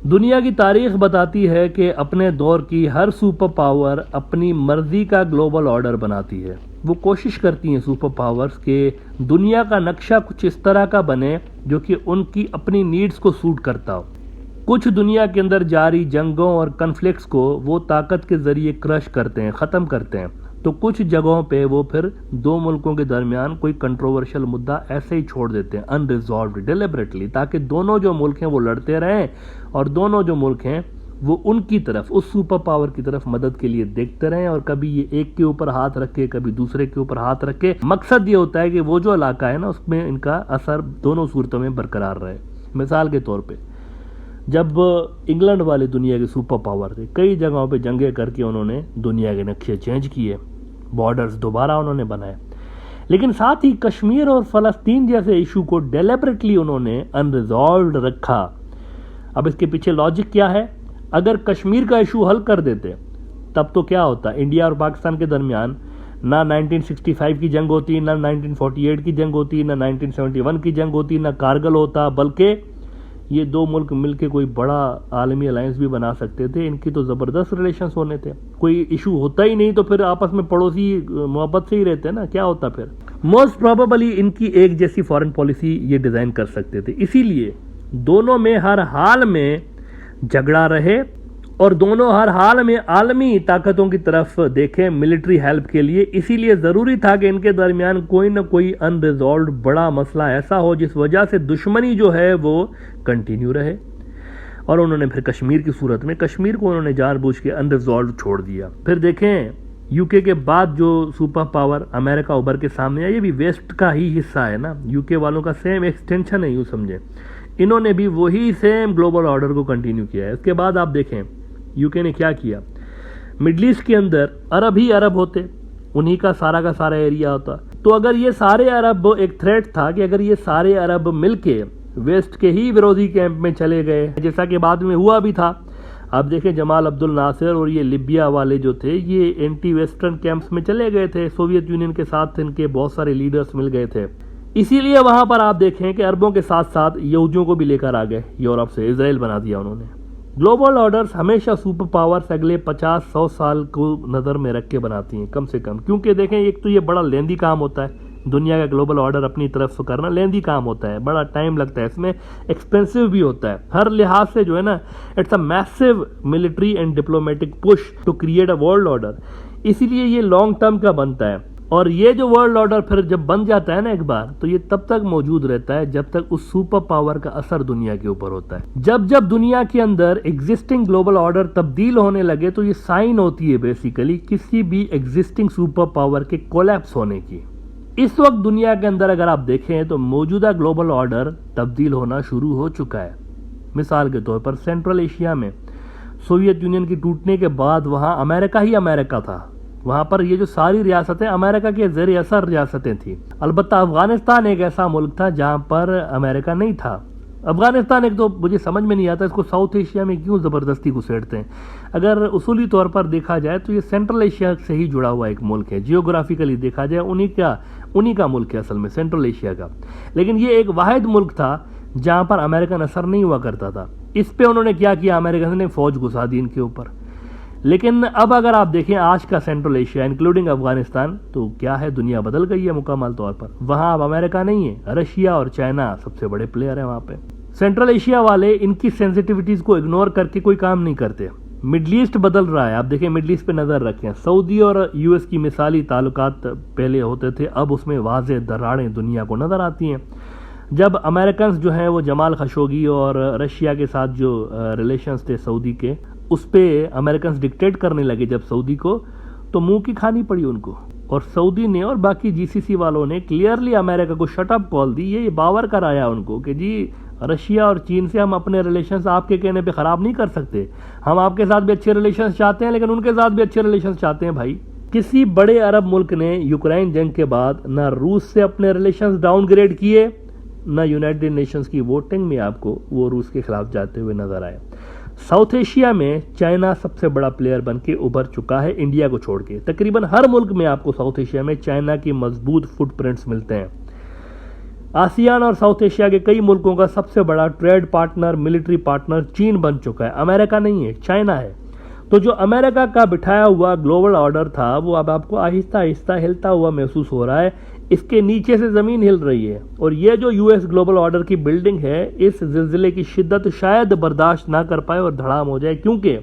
دنیا کی تاریخ بتاتی ہے کہ اپنے دور کی ہر سپر پاور اپنی مرضی کا گلوبل آرڈر بناتی ہے. وہ کوشش کرتی ہیں سپر پاورز کہ دنیا کا نقشہ کچھ اس طرح کا بنے جو کہ ان کی اپنی نیڈز کو سوٹ کرتا ہو. کچھ دنیا کے اندر جاری جنگوں اور کنفلکٹس کو وہ طاقت کے ذریعے کرش کرتے ہیں، ختم کرتے ہیں، تو کچھ جگہوں پہ وہ پھر دو ملکوں کے درمیان کوئی کنٹروورشل مدعا ایسے ہی چھوڑ دیتے ہیں انریزالوڈ ڈیلیبریٹلی، تاکہ دونوں جو ملک ہیں وہ لڑتے رہیں اور دونوں جو ملک ہیں وہ ان کی طرف، اس سپر پاور کی طرف مدد کے لیے دیکھتے رہیں، اور کبھی یہ ایک کے اوپر ہاتھ رکھے کبھی دوسرے کے اوپر ہاتھ رکھے. مقصد یہ ہوتا ہے کہ وہ جو علاقہ ہے نا اس میں ان کا اثر دونوں صورتوں میں برقرار رہے. مثال کے طور پہ جب انگلینڈ والے دنیا کے سپر پاور تھے، کئی جگہوں پہ جنگیں کر کے انہوں نے دنیا کے نقشے چینج کیے، بارڈرز دوبارہ انہوں نے بنائے، لیکن ساتھ ہی کشمیر اور فلسطین جیسے ایشو کو ڈیلیبریٹلی انہوں نے انریزالوڈ رکھا. اب اس کے پیچھے لاجک کیا ہے؟ اگر کشمیر کا ایشو حل کر دیتے تب تو کیا ہوتا؟ انڈیا اور پاکستان کے درمیان نہ 1965 کی جنگ ہوتی، نہ 1948 کی جنگ ہوتی، نہ 1971 کی جنگ ہوتی، نہ کارگل ہوتا، بلکہ یہ دو ملک مل کے کوئی بڑا عالمی الائنس بھی بنا سکتے تھے. ان کی تو زبردست ریلیشنز ہونے تھے، کوئی ایشو ہوتا ہی نہیں تو پھر آپس میں پڑوسی محبت سے ہی رہتے نا، کیا ہوتا پھر؟ موسٹ پروبیبلی ان کی ایک جیسی فارن پالیسی یہ ڈیزائن کر سکتے تھے. اسی لیے دونوں میں ہر حال میں جھگڑا رہے اور دونوں ہر حال میں عالمی طاقتوں کی طرف دیکھیں ملٹری ہیلپ کے لیے. اسی لیے ضروری تھا کہ ان کے درمیان کوئی نہ کوئی انریزالوڈ بڑا مسئلہ ایسا ہو جس وجہ سے دشمنی جو ہے وہ کنٹینیو رہے. اور انہوں نے پھر کشمیر کی صورت میں کشمیر کو انہوں نے جان بوجھ کے انریزالوڈ چھوڑ دیا. پھر دیکھیں یو کے بعد جو سپر پاور امریکہ ابھر کے سامنے آیا، یہ بھی ویسٹ کا ہی حصہ ہے نا، یو کے والوں کا سیم ایکسٹینشن ہے، یوں سمجھیں. انہوں نے بھی وہی سیم گلوبل آرڈر کو کنٹینیو کیا ہے. اس کے بعد آپ دیکھیں یو کے نے کیا کیا، مڈل ایسٹ کے اندر عرب ہی عرب ہوتے، انہی کا سارا ایریا ہوتا. تو اگر یہ سارے عرب، ایک تھریٹ تھا کہ اگر یہ سارے عرب مل کے ویسٹ کے ہی ویرودھی کیمپ میں چلے گئے، جیسا کہ بعد میں ہوا بھی تھا. آپ دیکھیں جمال عبد الناصر اور یہ لیبیا والے جو تھے یہ اینٹی ویسٹرن کیمپس میں چلے گئے تھے، سوویت یونین کے ساتھ ان کے بہت سارے لیڈرز مل گئے تھے. اسی لیے وہاں پر آپ دیکھیں کہ عربوں کے ساتھ ساتھ یہودیوں کو بھی لے کر آ گئے، یورپ سے اسرائیل بنا دیا انہوں نے. گلوبل آرڈرز ہمیشہ سپر پاورز اگلے 50-100 سال کو نظر میں رکھ کے بناتی ہیں کم سے کم، کیونکہ دیکھیں ایک تو یہ بڑا لیندی کام ہوتا ہے، دنیا کا گلوبل آرڈر اپنی طرف سے کرنا لیندی کام ہوتا ہے، بڑا ٹائم لگتا ہے، اس میں ایکسپینسو بھی ہوتا ہے ہر لحاظ سے جو ہے نا. It's a massive military and diplomatic push to create a world order. اسی لیے یہ لانگ ٹرم کا بنتا ہے. اور یہ جو ورلڈ آرڈر پھر جب بن جاتا ہے نا ایک بار، تو یہ تب تک موجود رہتا ہے جب تک اس سپر پاور کا اثر دنیا کے اوپر ہوتا ہے. جب دنیا کے اندر ایگزسٹنگ گلوبل آرڈر تبدیل ہونے لگے تو یہ سائن ہوتی ہے بیسیکلی کسی بھی ایگزسٹنگ سپر پاور کے کولیپس ہونے کی. اس وقت دنیا کے اندر اگر آپ دیکھیں تو موجودہ گلوبل آرڈر تبدیل ہونا شروع ہو چکا ہے. مثال کے طور پر سینٹرل ایشیا میں سوویت یونین کی ٹوٹنے کے بعد وہاں امریکہ ہی امریکہ تھا، وہاں پر یہ جو ساری ریاستیں امریکہ کے زیر اثر ریاستیں تھیں. البتہ افغانستان ایک ایسا ملک تھا جہاں پر امریکہ نہیں تھا. افغانستان ایک تو مجھے سمجھ میں نہیں آتا اس کو ساؤتھ ایشیا میں کیوں زبردستی گھسیٹتے ہیں. اگر اصولی طور پر دیکھا جائے تو یہ سینٹرل ایشیا سے ہی جڑا ہوا ایک ملک ہے، جیوگرافیکلی دیکھا جائے انہی کا ملک ہے اصل میں سینٹرل ایشیا کا. لیکن یہ ایک واحد ملک تھا جہاں پر امریکن اثر نہیں ہوا کرتا تھا. اس پہ انہوں نے کیا کیا، امریکہ نے فوج گھسا دی ان کے اوپر. لیکن اب اگر آپ دیکھیں آج کا سینٹرل ایشیا انکلوڈنگ افغانستان تو کیا ہے، دنیا بدل گئی ہے مکمل طور پر. وہاں اب امریکہ نہیں ہے، رشیا اور چائنا سب سے بڑے پلیئر ہیں وہاں پہ. سینٹرل ایشیا والے ان کی سینسٹیوٹیز کو اگنور کر کے کوئی کام نہیں کرتے. مڈل ایسٹ بدل رہا ہے، آپ دیکھیں مڈل ایسٹ پہ نظر رکھیں. سعودی اور یو ایس کی مثالی تعلقات پہلے ہوتے تھے، اب اس میں واضح دراڑیں دنیا کو نظر آتی ہیں. جب امریکنز جو ہیں وہ جمال خشوگی اور رشیا کے ساتھ جو ریلیشنز تھے سعودی کے، اس پہ امریکنز ڈکٹیٹ کرنے لگے جب سعودی کو، تو منہ کی کھانی پڑی ان کو. اور سعودی نے اور باقی جی سی سی والوں نے کلیئرلی امریکہ کو شٹ اپ کال دی. یہ باور کرایا ان کو کہ جی رشیا اور چین سے ہم اپنے ریلیشنز آپ کے کہنے پہ خراب نہیں کر سکتے، ہم آپ کے ساتھ بھی اچھے ریلیشنز چاہتے ہیں لیکن ان کے ساتھ بھی اچھے ریلیشنز چاہتے ہیں بھائی. کسی بڑے عرب ملک نے یوکرائن جنگ کے بعد نہ روس سے اپنے ریلیشنز ڈاؤن گریڈ کیے، نہ یونائٹڈ نیشنز کی ووٹنگ میں آپ کو وہ روس کے خلاف جاتے ہوئے نظر آئے. ساؤتھ ایشیا میں چائنا سب سے بڑا پلیئر بن کے ابھر چکا ہے انڈیا کو چھوڑ کے. تقریباً ہر ملک میں آپ کو ساؤتھ ایشیا میں چائنا کی مضبوط فٹ پرنٹس ملتے ہیں. آسیان اور ساؤتھ ایشیا کے کئی ملکوں کا سب سے بڑا ٹریڈ پارٹنر، ملٹری پارٹنر چین بن چکا ہے، امریکہ نہیں ہے، چائنا ہے۔ تو جو امریکہ کا بٹھایا ہوا گلوبل آرڈر تھا وہ اب آپ کو آہستہ آہستہ ہلتا ہوا محسوس ہو رہا ہے، اس کے نیچے سے زمین ہل رہی ہے، اور یہ جو یو ایس گلوبل آرڈر کی بلڈنگ ہے اس زلزلے کی شدت شاید برداشت نہ کر پائے اور دھڑام ہو جائے، کیونکہ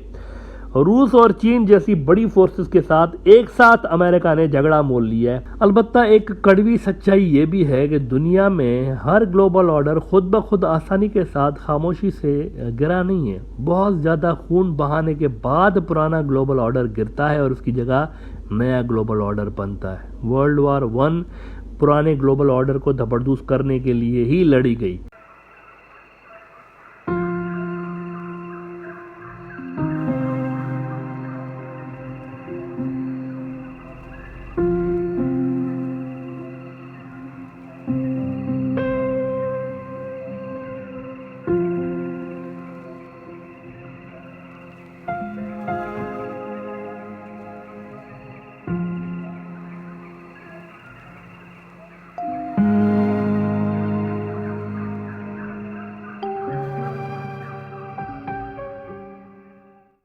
روس اور چین جیسی بڑی فورسز کے ساتھ ایک ساتھ امریکہ نے جھگڑا مول لیا ہے۔ البتہ ایک کڑوی سچائی یہ بھی ہے کہ دنیا میں ہر گلوبل آرڈر خود بخود آسانی کے ساتھ خاموشی سے گرا نہیں ہے، بہت زیادہ خون بہانے کے بعد پرانا گلوبل آرڈر گرتا ہے اور اس کی جگہ نیا گلوبل آرڈر بنتا ہے۔ ورلڈ وار 1 پرانے گلوبل آرڈر کو دھبردوز کرنے کے لیے ہی لڑی گئی۔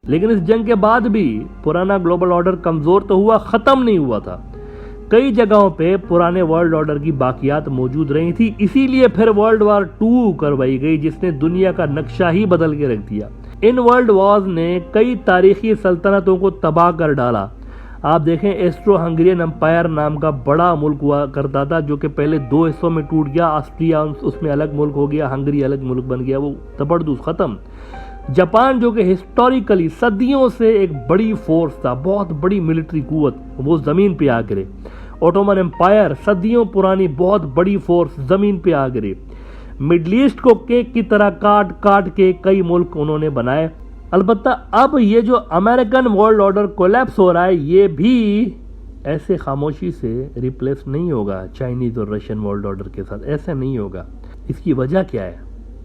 لیکن اس جنگ کے بعد بھی پرانا گلوبل آرڈر کمزور تو ہوا، ختم نہیں ہوا تھا۔ کئی جگہوں پہ پرانے ورلڈ آرڈر کی باقیات موجود رہی تھی، اسی لیے پھر ورلڈ وار 2 کروائی گئی جس نے دنیا کا نقشہ ہی بدل کے رکھ دیا۔ ان ورلڈ وارز نے کئی تاریخی سلطنتوں کو تباہ کر ڈالا۔ آپ دیکھیں ایسٹرو ہنگرین امپائر نام کا بڑا ملک ہوا کرتا تھا جو کہ پہلے 2 حصوں میں ٹوٹ گیا، آسٹریا اس میں الگ ملک ہو گیا، ہنگری الگ ملک بن گیا، وہ زبردست ختم۔ جاپان جو کہ ہسٹوریکلی صدیوں سے ایک بڑی فورس تھا، بہت بڑی ملٹری قوت، وہ زمین پہ آ گرے۔ اوٹومن امپائر صدیوں پرانی بہت بڑی فورس زمین پہ آ گرے۔ مڈل ایسٹ کو کیک کی طرح کاٹ کاٹ کے کئی ملک انہوں نے بنائے۔ البتہ اب یہ جو امریکن ورلڈ آرڈر کولیپس ہو رہا ہے یہ بھی ایسے خاموشی سے ریپلیس نہیں ہوگا چائنیز اور رشین ورلڈ آرڈر کے ساتھ، ایسے نہیں ہوگا۔ اس کی وجہ کیا ہے؟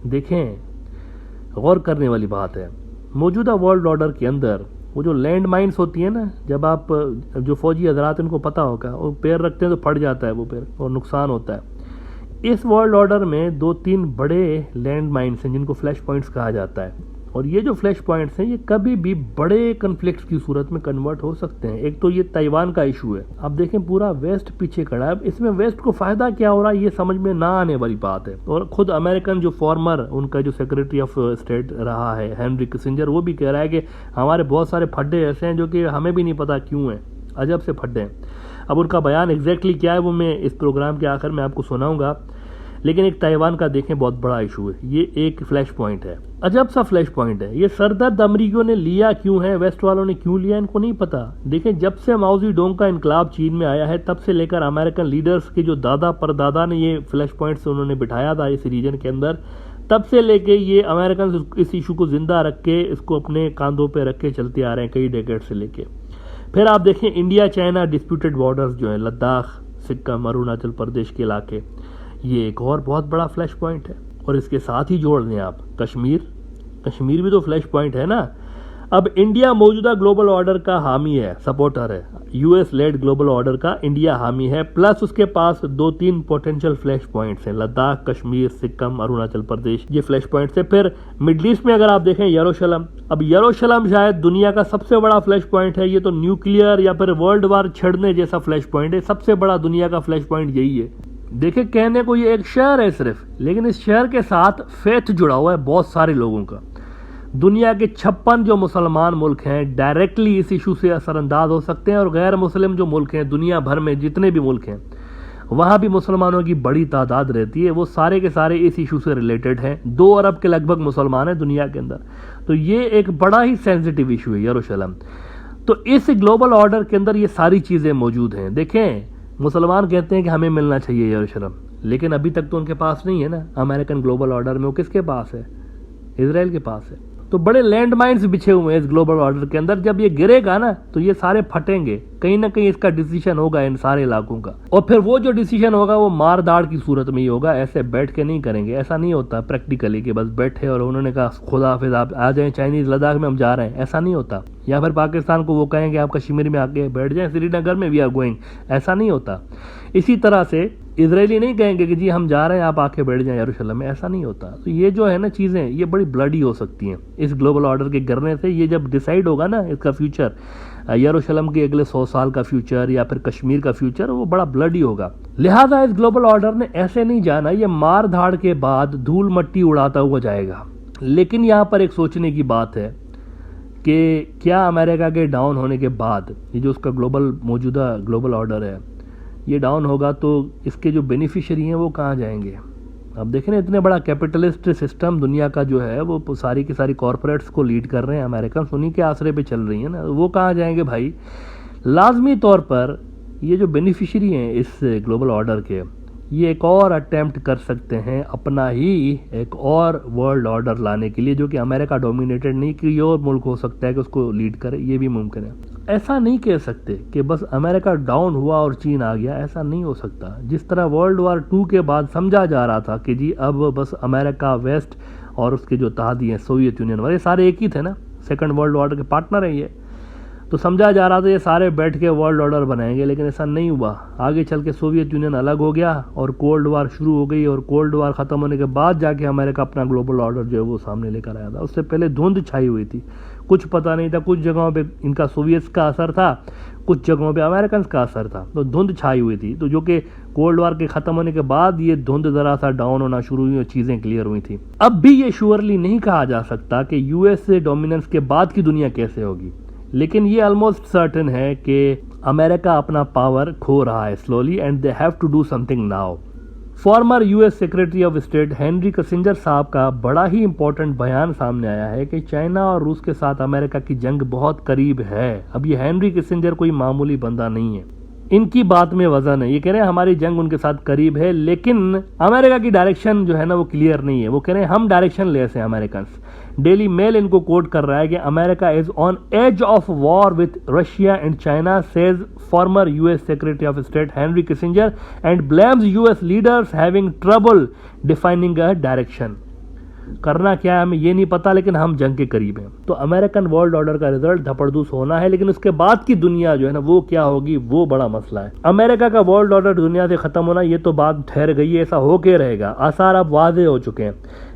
دیکھیں، غور کرنے والی بات ہے۔ موجودہ ورلڈ آرڈر کے اندر وہ جو لینڈ مائنز ہوتی ہیں نا، جب آپ جو فوجی حضرات ان کو پتہ ہوگا، وہ پیر رکھتے ہیں تو پھٹ جاتا ہے وہ پیر اور نقصان ہوتا ہے۔ اس ورلڈ آرڈر میں 2-3 بڑے لینڈ مائنز ہیں جن کو فلیش پوائنٹس کہا جاتا ہے، اور یہ جو فلیش پوائنٹس ہیں یہ کبھی بھی بڑے کنفلکٹس کی صورت میں کنورٹ ہو سکتے ہیں۔ ایک تو یہ تائیوان کا ایشو ہے، آپ دیکھیں پورا ویسٹ پیچھے کھڑا ہے، اس میں ویسٹ کو فائدہ کیا ہو رہا ہے یہ سمجھ میں نہ آنے والی بات ہے۔ اور خود امریکن جو فارمر ان کا جو سیکریٹری آف اسٹیٹ رہا ہے ہینری کسنجر، وہ بھی کہہ رہا ہے کہ ہمارے بہت سارے پھڈے ایسے ہیں جو کہ ہمیں بھی نہیں پتا کیوں ہیں، عجب سے پھڈے ہیں۔ اب ان کا بیان ایگزیکٹلی کیا ہے وہ میں اس پروگرام کے آخر میں آپ کو سناؤں گا، لیکن ایک تائیوان کا دیکھیں بہت بڑا ایشو ہے، یہ ایک فلیش پوائنٹ ہے، عجب سا فلیش پوائنٹ ہے۔ یہ سردرد امریکیوں نے لیا کیوں ہے، ویسٹ والوں نے کیوں لیا، ان کو نہیں پتا۔ دیکھیں جب سے ماؤ زی ڈونگ کا انقلاب چین میں آیا ہے تب سے لے کر امریکن لیڈرز کے جو دادا پر دادا نے یہ فلیش پوائنٹس انہوں نے بٹھایا تھا اس ریجن کے اندر، تب سے لے کے یہ امریکن اس ایشو کو زندہ رکھ کے اس کو اپنے کاندھوں پہ رکھ کے چلتے آ رہے ہیں کئی ڈیکیڈ سے لے کے۔ پھر آپ دیکھیں انڈیا چائنا ڈسپیوٹڈ بارڈرز جو ہیں، لداخ، سکم، اروناچل پردیش کے علاقے، یہ ایک اور بہت بڑا فلیش پوائنٹ ہے۔ اور اس کے ساتھ ہی جوڑ دیں آپ کشمیر بھی تو فلیش پوائنٹ ہے نا۔ اب انڈیا موجودہ گلوبل آرڈر کا حامی ہے، سپورٹر ہے، U S lead global order کا انڈیا حامی ہے، پلس اس کے پاس 2-3 پوٹینشل فلیش پوائنٹس ہیں، لداخ، کشمیر، سکم، اروناچل پردیش، یہ فلیش پوائنٹس ہیں۔ پھر مڈل ایسٹ میں اگر آپ دیکھیں یروشلم، اب یروشلم شاید دنیا کا سب سے بڑا فلیش پوائنٹ ہے، یہ تو نیوکلیئر یا پھر ورلڈ وار چھڑنے جیسا فلیش پوائنٹ ہے، سب سے بڑا دنیا کا فلیش پوائنٹ یہی ہے۔ دیکھیں کہنے کو یہ ایک شہر ہے صرف، لیکن اس شہر کے ساتھ فیتھ جڑا ہوا ہے بہت سارے لوگوں کا۔ دنیا کے 56 جو مسلمان ملک ہیں ڈائریکٹلی اس ایشو سے اثر انداز ہو سکتے ہیں، اور غیر مسلم جو ملک ہیں دنیا بھر میں جتنے بھی ملک ہیں وہاں بھی مسلمانوں کی بڑی تعداد رہتی ہے، وہ سارے کے سارے اس ایشو سے ریلیٹڈ ہیں۔ 2 ارب کے لگ بھگ مسلمان ہیں دنیا کے اندر، تو یہ ایک بڑا ہی سینسٹیو ایشو ہے یروشلم۔ تو اس گلوبل آرڈر کے اندر یہ ساری چیزیں موجود ہیں۔ دیکھیں مسلمان کہتے ہیں کہ ہمیں ملنا چاہیے یروشلم، لیکن ابھی تک تو ان کے پاس نہیں ہے نا، امریکن گلوبل آرڈر میں وہ کس کے پاس ہے؟ اسرائیل کے پاس ہے۔ تو بڑے لینڈ مائنز بچھے ہوئے ہیں اس گلوبل آرڈر کے اندر، جب یہ گرے گا نا تو یہ سارے پھٹیں گے، کہیں نہ کہیں اس کا ڈیسیشن ہوگا ان سارے علاقوں کا، اور پھر وہ جو ڈیسیشن ہوگا وہ مار داڑ کی صورت میں ہی ہوگا، ایسے بیٹھ کے نہیں کریں گے، ایسا نہیں ہوتا پریکٹیکلی کہ بس بیٹھے اور انہوں نے کہا خدا حافظ آپ آ جائیں چائنیز لداخ میں ہم جا رہے ہیں، ایسا نہیں ہوتا۔ یا پھر پاکستان کو وہ کہیں کہ آپ کشمیر میں آ کے بیٹھ جائیں، سری نگر میں وی آر گوئنگ، ایسا نہیں ہوتا. اسی طرح سے اسرائیلی نہیں کہیں گے کہ جی ہم جا رہے ہیں آپ آ کے بیٹھ جائیں یروشلم میں، ایسا نہیں ہوتا. تو یہ جو ہے نا چیزیں یہ بڑی بلڈی ہو سکتی ہیں اس گلوبل آرڈر کے گرنے سے. یہ جب ڈیسائیڈ ہوگا نا اس کا فیوچر، یروشلم کے اگلے 100 سال کا فیوچر یا پھر کشمیر کا فیوچر، وہ بڑا بلڈی ہوگا. لہٰذا اس گلوبل آرڈر نے ایسے نہیں جانا، یہ مار دھاڑ کے بعد دھول مٹی اڑاتا ہوا جائے گا. لیکن یہاں پر ایک سوچنے کی بات ہے کہ کیا امریکہ کے ڈاؤن ہونے کے بعد یہ جو اس کا موجودہ گلوبل آرڈر ہے یہ ڈاؤن ہوگا تو اس کے جو بینیفیشری ہیں وہ کہاں جائیں گے؟ اب دیکھیں نا اتنے بڑا کیپٹلسٹ سسٹم دنیا کا جو ہے وہ ساری کی ساری کارپوریٹس کو لیڈ کر رہے ہیں امریکنس، انہی کے آسرے پہ چل رہی ہیں نا، وہ کہاں جائیں گے بھائی؟ لازمی طور پر یہ جو بینیفیشری ہیں اس گلوبل آرڈر کے، یہ ایک اور اٹیمپٹ کر سکتے ہیں اپنا ہی ایک اور ورلڈ آرڈر لانے کے لیے، جو کہ امریکہ ڈومینیٹڈ نہیں، کہ یہ اور ملک ہو سکتا ہے کہ اس کو لیڈ کرے، یہ بھی ممکن ہے. ایسا نہیں کہہ سکتے کہ بس امریکہ ڈاؤن ہوا اور چین آ گیا، ایسا نہیں ہو سکتا. جس طرح ورلڈ وار 2 کے بعد سمجھا جا رہا تھا کہ جی اب بس امریکہ، ویسٹ اور اس کے جو اتحادی ہیں سوویت یونین والے سارے ایک ہی تھے نا، سیکنڈ ورلڈ آرڈر کے پارٹنر ہیں یہ، تو سمجھا جا رہا تھا یہ سارے بیٹھ کے ورلڈ آرڈر بنائیں گے، لیکن ایسا نہیں ہوا. آگے چل کے سوویت یونین الگ ہو گیا اور کولڈ وار شروع ہو گئی، اور کولڈ وار ختم ہونے کے بعد جا کے امریکہ اپنا گلوبل آرڈر جو ہے وہ سامنے لے کر آیا تھا. اس سے پہلے دھند چھائی ہوئی تھی، کچھ پتہ نہیں تھا، کچھ جگہوں پہ ان کا سوویتس کا اثر تھا، کچھ جگہوں پہ امریکنس کا اثر تھا، تو دھند چھائی ہوئی تھی. تو جو کہ کولڈ وار کے ختم ہونے کے بعد یہ دھند ذرا سا ڈاؤن ہونا شروع ہوئی اور چیزیں کلیئر ہوئی تھیں. اب بھی یہ شیورلی نہیں کہا جا سکتا کہ یو ایس سے ڈومیننس کے بعد کی دنیا کیسے ہوگی، لیکن یہ آلموسٹ سرٹن ہے کہ امریکہ اپنا پاور کھو رہا ہے slowly, and they have to do something now. Former U S secretary of state Henry Kissinger صاحب کا بڑا ہی امپورٹنٹ بیان سامنے آیا ہے کہ چائنا اور روس کے ساتھ امریکہ کی جنگ بہت قریب ہے. اب یہ ہینری کسنجر کوئی معمولی بندہ نہیں ہے، ان کی بات میں وزن ہے. یہ کہہ رہے ہیں ہماری جنگ ان کے ساتھ قریب ہے، لیکن امریکہ کی ڈائریکشن جو ہے نا وہ کلیئر نہیں ہے. وہ کہہ رہے ہیں ہم ڈائریکشن لیس ہیں امریکنس. ڈیلی میل ان کو کوٹ کر رہا ہے کہ امریکہ is on edge of war with Russia and China, says former U S secretary of state Henry Kissinger, and blames U S leaders having trouble defining a direction. کرنا کیا ہے ہمیں یہ نہیں پتا، لیکن ہم جنگ کے قریب ہیں. تو امریکن ورلڈ آرڈر کا رزلٹ دھپڑدوس ہونا ہے، لیکن اس کے بعد کی دنیا جو ہے نا وہ کیا ہوگی وہ بڑا مسئلہ ہے. امریکہ کا ورلڈ آرڈر دنیا سے ختم ہونا یہ تو بات ٹھہر گئی ہے، ایسا ہو کے رہے گا، آثار اب واضح ہو چکے ہیں.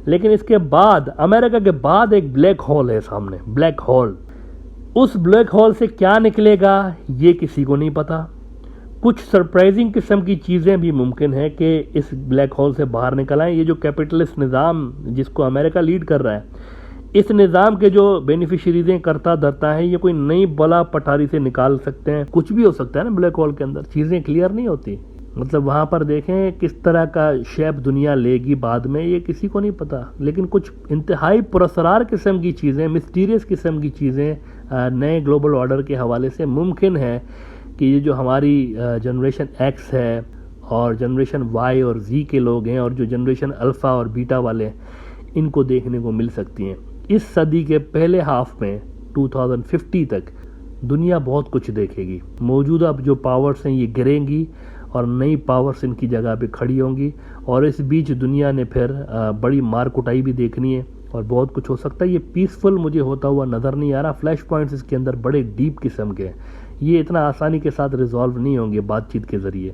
لیکن اس کے بعد امریکہ کے بعد ایک بلیک ہول ہے سامنے، بلیک ہول. اس بلیک ہول سے کیا نکلے گا یہ کسی کو نہیں پتا. کچھ سرپرائزنگ قسم کی چیزیں بھی ممکن ہیں کہ اس بلیک ہول سے باہر نکل آئیں. یہ جو کیپٹلسٹ نظام جس کو امریکہ لیڈ کر رہا ہے، اس نظام کے جو بینیفیشریزیں کرتا دھرتا ہے، یہ کوئی نئی بلا پٹاری سے نکال سکتے ہیں. کچھ بھی ہو سکتا ہے نا بلیک ہول کے اندر، چیزیں کلیئر نہیں ہوتی. مطلب وہاں پر دیکھیں کس طرح کا شیپ دنیا لے گی بعد میں، یہ کسی کو نہیں پتا. لیکن کچھ انتہائی پراسرار قسم کی چیزیں، مسٹیریس قسم کی چیزیں نئے گلوبل آرڈر کے حوالے سے ممکن ہے کہ یہ جو ہماری جنریشن ایکس ہے اور جنریشن وائی اور زی کے لوگ ہیں، اور جو جنریشن الفا اور بیٹا والے ہیں، ان کو دیکھنے کو مل سکتی ہیں. اس صدی کے پہلے ہاف میں 2050 تک دنیا بہت کچھ دیکھے گی. موجودہ جو پاورز ہیں یہ گریں گی اور نئی پاورز ان کی جگہ پہ کھڑی ہوں گی، اور اس بیچ دنیا نے پھر بڑی مار کٹائی بھی دیکھنی ہے اور بہت کچھ ہو سکتا ہے. یہ پیسفل مجھے ہوتا ہوا نظر نہیں آ رہا. فلیش پوائنٹس اس کے اندر بڑے ڈیپ قسم کے ہیں، یہ اتنا آسانی کے ساتھ ریزالو نہیں ہوں گے بات چیت کے ذریعے.